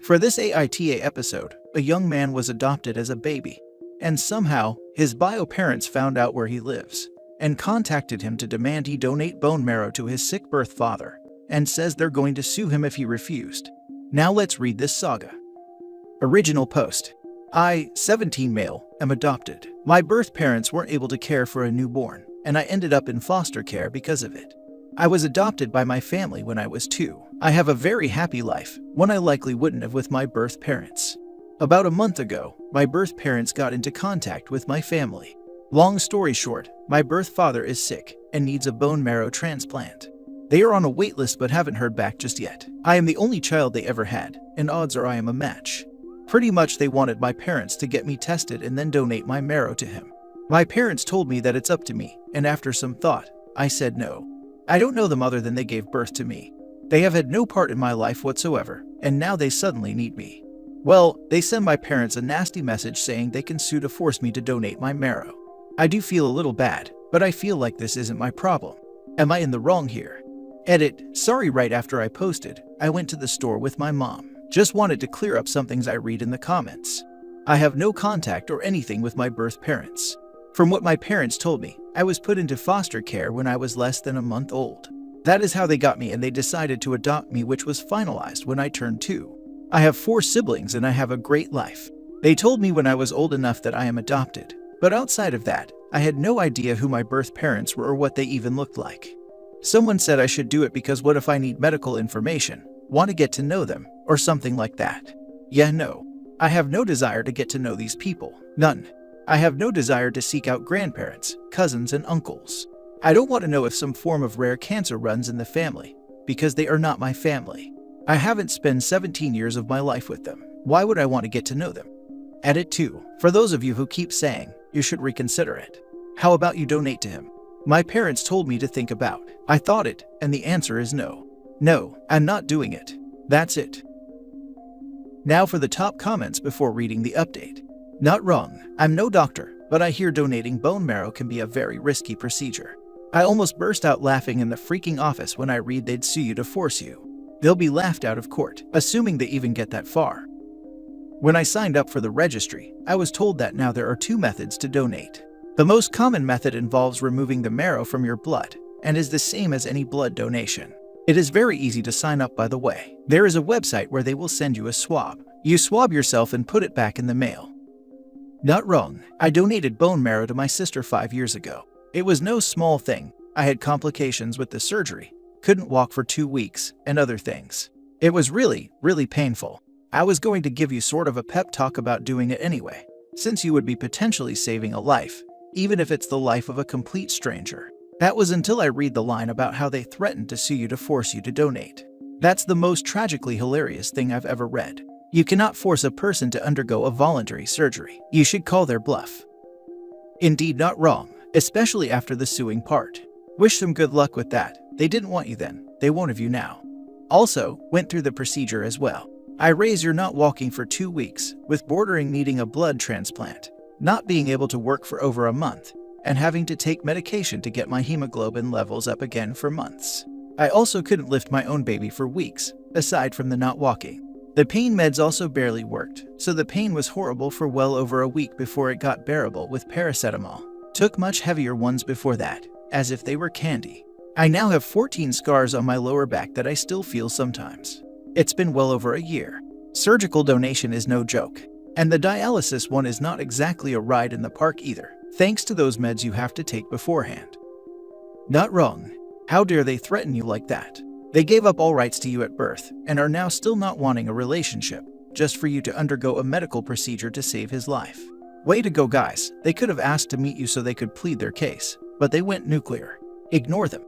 For this AITA episode, a young man was adopted as a baby, and somehow, his bio parents found out where he lives and contacted him to demand he donate bone marrow to his sick birth father, and says they're going to sue him if he refused. Now let's read this saga. Original post. I, 17 male, am adopted. My birth parents weren't able to care for a newborn, and I ended up in foster care because of it. I was adopted by my family when I was 2. I have a very happy life, one I likely wouldn't have with my birth parents. About a month ago, my birth parents got into contact with my family. Long story short, my birth father is sick and needs a bone marrow transplant. They are on a wait list but haven't heard back just yet. I am the only child they ever had, and odds are I am a match. Pretty much they wanted my parents to get me tested and then donate my marrow to him. My parents told me that it's up to me, and after some thought, I said no. I don't know them other than they gave birth to me. They have had no part in my life whatsoever, and now they suddenly need me. Well, they send my parents a nasty message saying they can sue to force me to donate my marrow. I do feel a little bad, but I feel like this isn't my problem. Am I in the wrong here? Edit. Sorry, right after I posted, I went to the store with my mom. Just wanted to clear up some things I read in the comments. I have no contact or anything with my birth parents. From what my parents told me, I was put into foster care when I was less than a month old. That is how they got me, and they decided to adopt me, which was finalized when I turned 2. I have 4 siblings and I have a great life. They told me when I was old enough that I am adopted. But outside of that, I had no idea who my birth parents were or what they even looked like. Someone said I should do it because what if I need medical information, want to get to know them, or something like that? Yeah, no. I have no desire to get to know these people. None. I have no desire to seek out grandparents, cousins, and uncles. I don't want to know if some form of rare cancer runs in the family, because they are not my family. I haven't spent 17 years of my life with them. Why would I want to get to know them? Edit 2. For those of you who keep saying, you should reconsider it. How about you donate to him? My parents told me to think about. I thought it, and the answer is no. No, I'm not doing it. That's it. Now for the top comments before reading the update. Not wrong, I'm no doctor, but I hear donating bone marrow can be a very risky procedure. I almost burst out laughing in the freaking office when I read they'd sue you to force you. They'll be laughed out of court, assuming they even get that far. When I signed up for the registry, I was told that now there are 2 methods to donate. The most common method involves removing the marrow from your blood, and is the same as any blood donation. It is very easy to sign up, by the way. There is a website where they will send you a swab. You swab yourself and put it back in the mail. Not wrong, I donated bone marrow to my sister 5 years ago. It was no small thing. I had complications with the surgery, couldn't walk for 2 weeks, and other things. It was really, really painful. I was going to give you sort of a pep talk about doing it anyway, since you would be potentially saving a life, even if it's the life of a complete stranger. That was until I read the line about how they threatened to sue you to force you to donate. That's the most tragically hilarious thing I've ever read. You cannot force a person to undergo a voluntary surgery. You should call their bluff. Indeed, not wrong, especially after the suing part. Wish them good luck with that. They didn't want you then, they won't have you now. Also, went through the procedure as well. I raise you're not walking for 2 weeks, with bordering needing a blood transplant, not being able to work for over a month, and having to take medication to get my hemoglobin levels up again for months. I also couldn't lift my own baby for weeks, aside from the not walking. The pain meds also barely worked, so the pain was horrible for well over a week before it got bearable with paracetamol. Took much heavier ones before that, as if they were candy. I now have 14 scars on my lower back that I still feel sometimes. It's been well over a year. Surgical donation is no joke. And the dialysis one is not exactly a ride in the park either, thanks to those meds you have to take beforehand. Not wrong. How dare they threaten you like that? They gave up all rights to you at birth, and are now still not wanting a relationship, just for you to undergo a medical procedure to save his life. Way to go, guys. They could have asked to meet you so they could plead their case, but they went nuclear. Ignore them.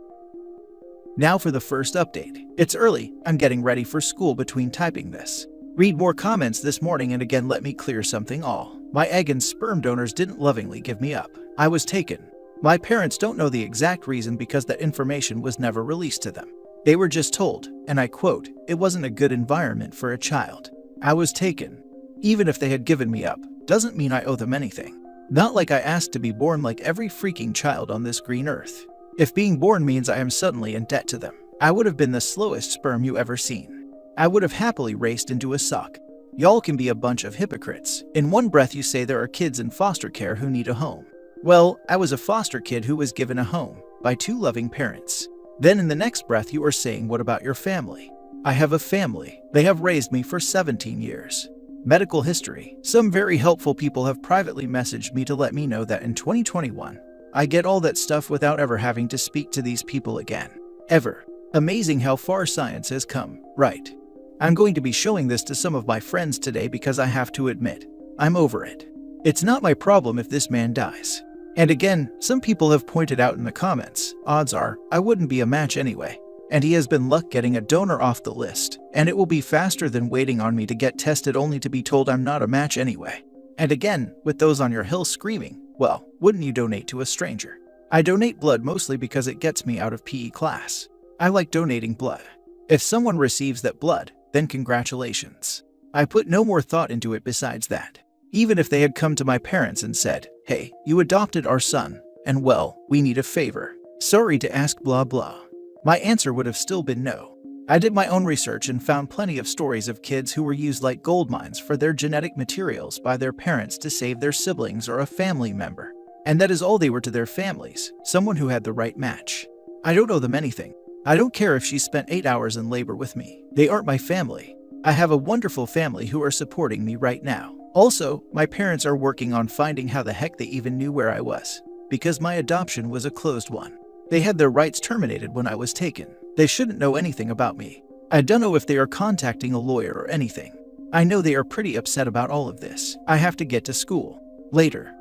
Now for the first update. It's early, I'm getting ready for school between typing this. Read more comments this morning, and again let me clear something all. My egg and sperm donors didn't lovingly give me up. I was taken. My parents don't know the exact reason because that information was never released to them. They were just told, and I quote, it wasn't a good environment for a child. I was taken. Even if they had given me up, doesn't mean I owe them anything. Not like I asked to be born like every freaking child on this green earth. If being born means I am suddenly in debt to them, I would have been the slowest sperm you ever seen. I would have happily raced into a sock. Y'all can be a bunch of hypocrites. In one breath you say there are kids in foster care who need a home. Well, I was a foster kid who was given a home by 2 loving parents. Then in the next breath you are saying, what about your family? I have a family. They have raised me for 17 years. Medical history. Some very helpful people have privately messaged me to let me know that in 2021, I get all that stuff without ever having to speak to these people again. Ever. Amazing how far science has come, right? I'm going to be showing this to some of my friends today because I have to admit, I'm over it. It's not my problem if this man dies. And again, some people have pointed out in the comments, odds are, I wouldn't be a match anyway. And he has been luck getting a donor off the list, and it will be faster than waiting on me to get tested only to be told I'm not a match anyway. And again, with those on your hill screaming, well, wouldn't you donate to a stranger? I donate blood mostly because it gets me out of PE class. I like donating blood. If someone receives that blood, then congratulations. I put no more thought into it besides that. Even if they had come to my parents and said, hey, you adopted our son, and well, we need a favor. Sorry to ask blah blah. My answer would have still been no. I did my own research and found plenty of stories of kids who were used like gold mines for their genetic materials by their parents to save their siblings or a family member. And that is all they were to their families, someone who had the right match. I don't owe them anything. I don't care if she spent 8 hours in labor with me. They aren't my family. I have a wonderful family who are supporting me right now. Also, my parents are working on finding how the heck they even knew where I was, because my adoption was a closed one. They had their rights terminated when I was taken. They shouldn't know anything about me. I don't know if they are contacting a lawyer or anything. I know they are pretty upset about all of this. I have to get to school. Later.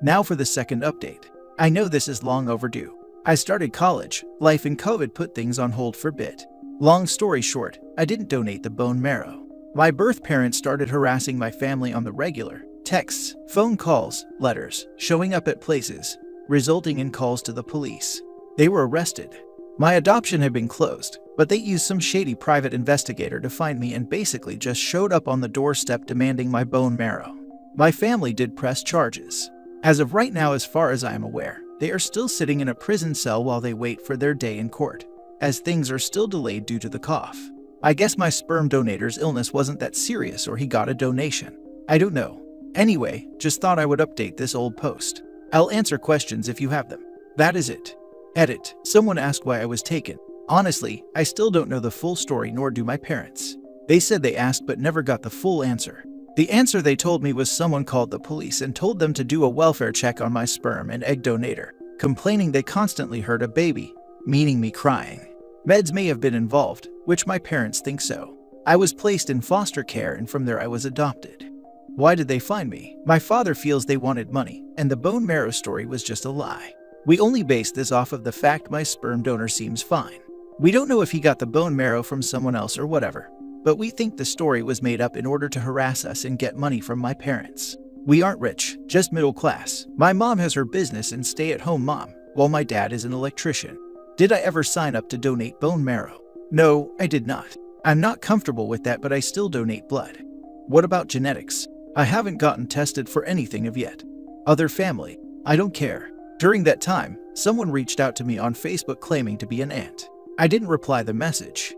Now for the second update. I know this is long overdue. I started college. Life in COVID put things on hold for a bit. Long story short, I didn't donate the bone marrow. My birth parents started harassing my family on the regular. Texts, phone calls, letters, showing up at places, resulting in calls to the police. They were arrested. My adoption had been closed, but they used some shady private investigator to find me and basically just showed up on the doorstep demanding my bone marrow. My family did press charges. As of right now, as far as I am aware, they are still sitting in a prison cell while they wait for their day in court, as things are still delayed due to the cough. I guess my sperm donator's illness wasn't that serious or he got a donation. I don't know. Anyway, just thought I would update this old post. I'll answer questions if you have them. That is it. Edit. Someone asked why I was taken. Honestly, I still don't know the full story, nor do my parents. They said they asked but never got the full answer. The answer they told me was someone called the police and told them to do a welfare check on my sperm and egg donator, complaining they constantly heard a baby, meaning me crying. Meds may have been involved, which my parents think so. I was placed in foster care and from there I was adopted. Why did they find me? My father feels they wanted money, and the bone marrow story was just a lie. We only based this off of the fact my sperm donor seems fine. We don't know if he got the bone marrow from someone else or whatever, but we think the story was made up in order to harass us and get money from my parents. We aren't rich, just middle class. My mom has her business and stay-at-home mom, while my dad is an electrician. Did I ever sign up to donate bone marrow? No, I did not. I'm not comfortable with that, but I still donate blood. What about genetics? I haven't gotten tested for anything of yet. Other family? I don't care. During that time, someone reached out to me on Facebook claiming to be an aunt. I didn't reply the message.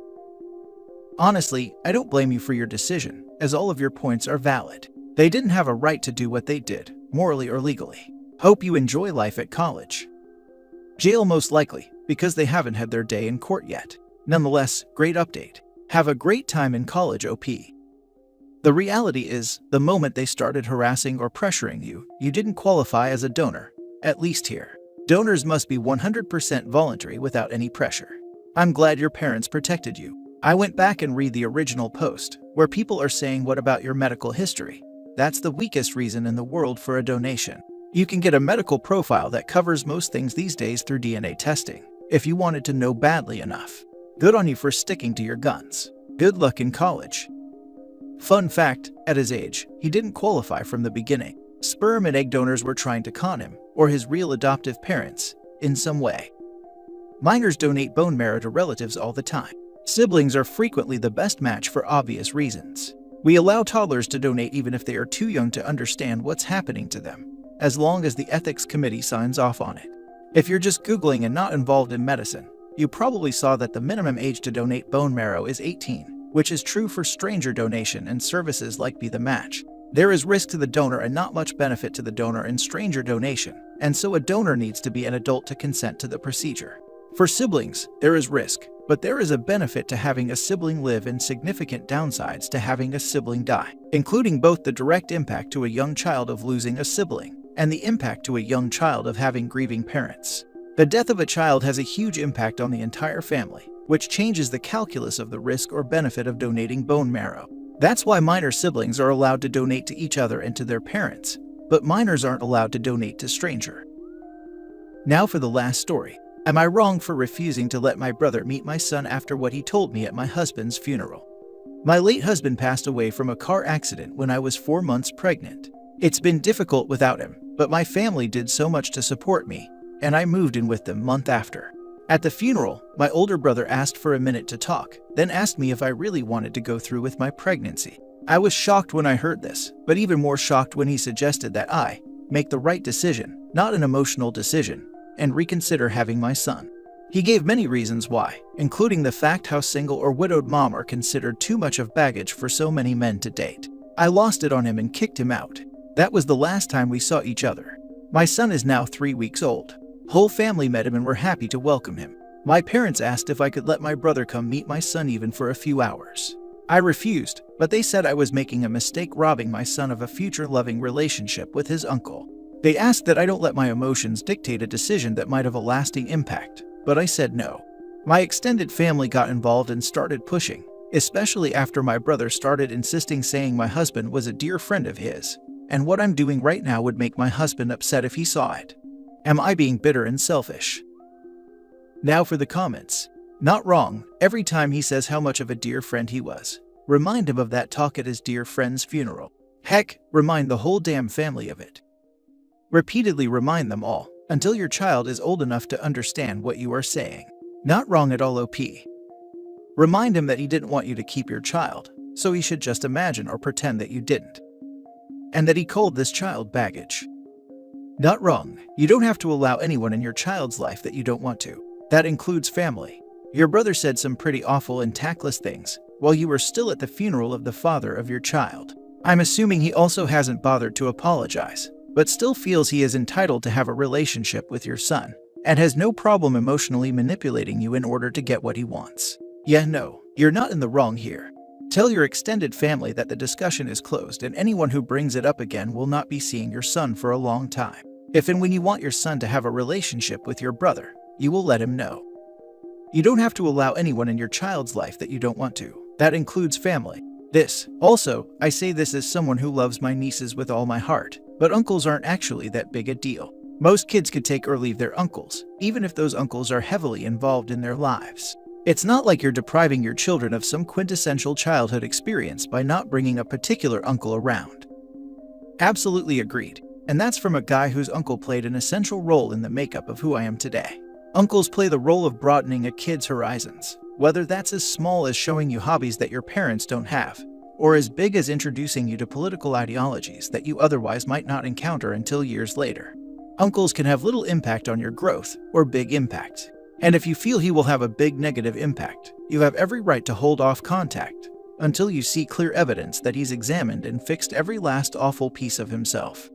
Honestly, I don't blame you for your decision, as all of your points are valid. They didn't have a right to do what they did, morally or legally. Hope you enjoy life at college. Jail most likely, because they haven't had their day in court yet. Nonetheless, great update. Have a great time in college, OP. The reality is, the moment they started harassing or pressuring you, you didn't qualify as a donor, at least here. Donors must be 100% voluntary without any pressure. I'm glad your parents protected you. I went back and read the original post, where people are saying, what about your medical history? That's the weakest reason in the world for a donation. You can get a medical profile that covers most things these days through DNA testing, if you wanted to know badly enough. Good on you for sticking to your guns. Good luck in college. Fun fact, at his age, he didn't qualify from the beginning. Sperm and egg donors were trying to con him, or his real adoptive parents, in some way. Minors donate bone marrow to relatives all the time. Siblings are frequently the best match for obvious reasons. We allow toddlers to donate even if they are too young to understand what's happening to them, as long as the ethics committee signs off on it. If you're just Googling and not involved in medicine, you probably saw that the minimum age to donate bone marrow is 18, which is true for stranger donation and services like Be the Match. There is risk to the donor and not much benefit to the donor in stranger donation, and so a donor needs to be an adult to consent to the procedure. For siblings, there is risk, but there is a benefit to having a sibling live and significant downsides to having a sibling die, including both the direct impact to a young child of losing a sibling and the impact to a young child of having grieving parents. The death of a child has a huge impact on the entire family, which changes the calculus of the risk or benefit of donating bone marrow. That's why minor siblings are allowed to donate to each other and to their parents, but minors aren't allowed to donate to stranger. Now for the last story. Am I wrong for refusing to let my brother meet my son after what he told me at my husband's funeral? My late husband passed away from a car accident when I was 4 months pregnant. It's been difficult without him, but my family did so much to support me, and I moved in with them month after. At the funeral, my older brother asked for a minute to talk, then asked me if I really wanted to go through with my pregnancy. I was shocked when I heard this, but even more shocked when he suggested that I make the right decision, not an emotional decision, and reconsider having my son. He gave many reasons why, including the fact how single or widowed mom are considered too much of baggage for so many men to date. I lost it on him and kicked him out. That was the last time we saw each other. My son is now 3 weeks old. Whole family met him and were happy to welcome him. My parents asked if I could let my brother come meet my son even for a few hours. I refused, but they said I was making a mistake robbing my son of a future loving relationship with his uncle. They asked that I don't let my emotions dictate a decision that might have a lasting impact, but I said no. My extended family got involved and started pushing, especially after my brother started insisting, saying my husband was a dear friend of his, and what I'm doing right now would make my husband upset if he saw it. Am I being bitter and selfish? Now for the comments. Not wrong. Every time he says how much of a dear friend he was, remind him of that talk at his dear friend's funeral. Heck, remind the whole damn family of it. Repeatedly remind them all, until your child is old enough to understand what you are saying. Not wrong at all, OP. Remind him that he didn't want you to keep your child, so he should just imagine or pretend that you didn't. And that he called this child baggage. Not wrong. You don't have to allow anyone in your child's life that you don't want to. That includes family. Your brother said some pretty awful and tactless things while you were still at the funeral of the father of your child. I'm assuming he also hasn't bothered to apologize, but still feels he is entitled to have a relationship with your son, and has no problem emotionally manipulating you in order to get what he wants. Yeah, no, you're not in the wrong here. Tell your extended family that the discussion is closed and anyone who brings it up again will not be seeing your son for a long time. If and when you want your son to have a relationship with your brother, you will let him know. You don't have to allow anyone in your child's life that you don't want to. That includes family. I say this as someone who loves my nieces with all my heart, but uncles aren't actually that big a deal. Most kids could take or leave their uncles, even if those uncles are heavily involved in their lives. It's not like you're depriving your children of some quintessential childhood experience by not bringing a particular uncle around. Absolutely agreed. And that's from a guy whose uncle played an essential role in the makeup of who I am today. Uncles play the role of broadening a kid's horizons, whether that's as small as showing you hobbies that your parents don't have, or as big as introducing you to political ideologies that you otherwise might not encounter until years later. Uncles can have little impact on your growth, or big impact. And if you feel he will have a big negative impact, you have every right to hold off contact until you see clear evidence that he's examined and fixed every last awful piece of himself.